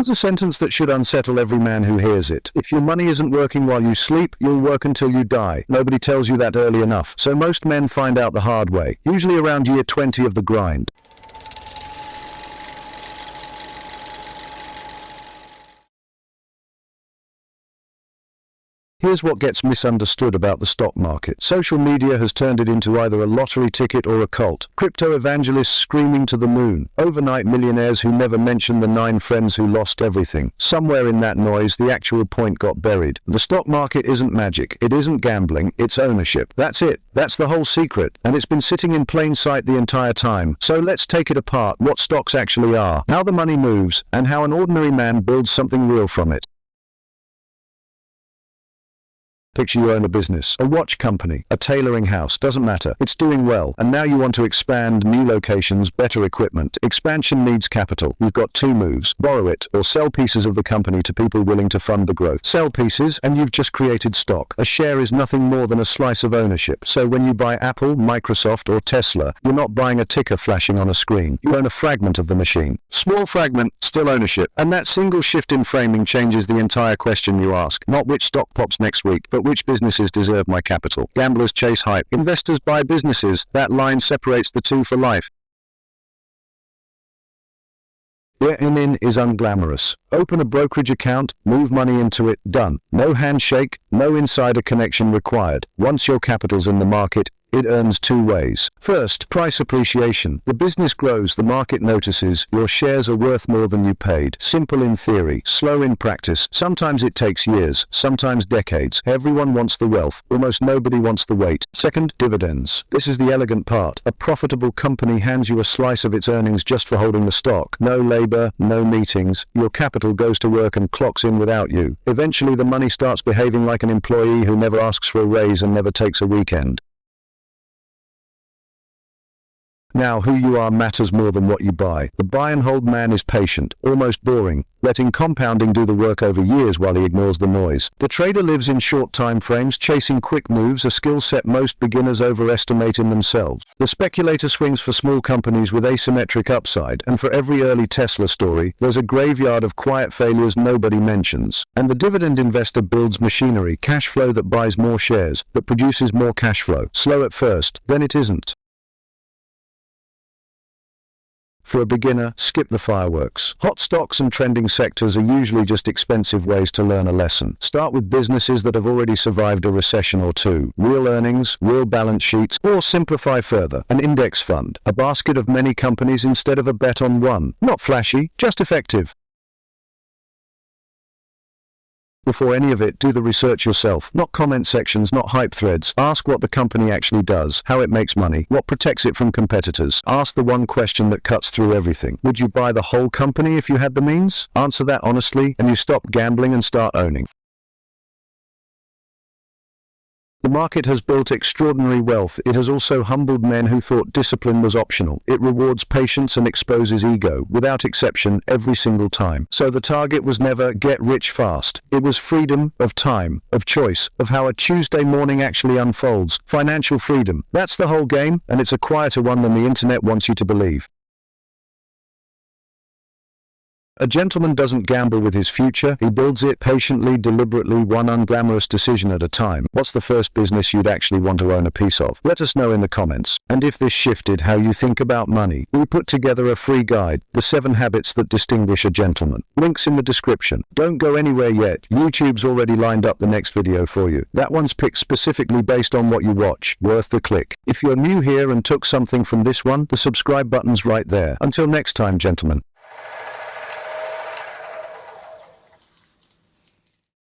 It's a sentence that should unsettle every man who hears it. If your money isn't working while you sleep, you'll work until you die. Nobody tells you that early enough, so most men find out the hard way, usually around year 20 of the grind. Here's what gets misunderstood about the stock market. Social media has turned it into either a lottery ticket or a cult. Crypto evangelists screaming to the moon. Overnight millionaires who never mention the 9 friends who lost everything. Somewhere in that noise, the actual point got buried. The stock market isn't magic. It isn't gambling. It's ownership. That's it. That's the whole secret. And it's been sitting in plain sight the entire time. So let's take it apart, what stocks actually are, how the money moves, and how an ordinary man builds something real from it. Picture you own a business, a watch company, a tailoring house, doesn't matter. It's doing well, and now you want to expand, new locations, better equipment. Expansion needs capital. You've got 2 moves: borrow it, or sell pieces of the company to people willing to fund the growth. Sell pieces, and you've just created stock. A share is nothing more than a slice of ownership. So when you buy Apple, Microsoft, or Tesla, you're not buying a ticker flashing on a screen. You own a fragment of the machine. Small fragment, still ownership. And that single shift in framing changes the entire question you ask. Not which stock pops next week, but which businesses deserve my capital. Gamblers chase hype. Investors buy businesses. That line separates the two for life. Getting in is unglamorous. Open a brokerage account, move money into it, done. No handshake, no insider connection required. Once your capital's in the market, it earns 2 ways. First, price appreciation. The business grows, the market notices, your shares are worth more than you paid. Simple in theory, slow in practice. Sometimes it takes years, sometimes decades. Everyone wants the wealth, almost nobody wants the wait. Second, dividends. This is the elegant part. A profitable company hands you a slice of its earnings just for holding the stock. No labor, no meetings. Your capital goes to work and clocks in without you. Eventually the money starts behaving like an employee who never asks for a raise and never takes a weekend. Now, who you are matters more than what you buy. The buy and hold man is patient, almost boring, letting compounding do the work over years while he ignores the noise. The trader lives in short time frames, chasing quick moves, a skill set most beginners overestimate in themselves. The speculator swings for small companies with asymmetric upside, and for every early Tesla story, there's a graveyard of quiet failures nobody mentions. And the dividend investor builds machinery, cash flow that buys more shares, that produces more cash flow. Slow at first, then it isn't. For a beginner, skip the fireworks. Hot stocks and trending sectors are usually just expensive ways to learn a lesson. Start with businesses that have already survived a recession or 2. Real earnings, real balance sheets, or simplify further. An index fund. A basket of many companies instead of a bet on one. Not flashy, just effective. Before any of it, do the research yourself. Not comment sections, not hype threads. Ask what the company actually does, how it makes money, what protects it from competitors. Ask the one question that cuts through everything. Would you buy the whole company if you had the means? Answer that honestly, and you stop gambling and start owning. The market has built extraordinary wealth. It has also humbled men who thought discipline was optional. It rewards patience and exposes ego, without exception, every single time. So the target was never get rich fast. It was freedom of time, of choice, of how a Tuesday morning actually unfolds. Financial freedom. That's the whole game, and it's a quieter one than the internet wants you to believe. A gentleman doesn't gamble with his future, he builds it patiently, deliberately, one unglamorous decision at a time. What's the first business you'd actually want to own a piece of? Let us know in the comments. And if this shifted how you think about money, we put together a free guide, The 7 Habits That Distinguish a Gentleman. Links in the description. Don't go anywhere yet, YouTube's already lined up the next video for you. That one's picked specifically based on what you watch, worth the click. If you're new here and took something from this one, the subscribe button's right there. Until next time, gentlemen.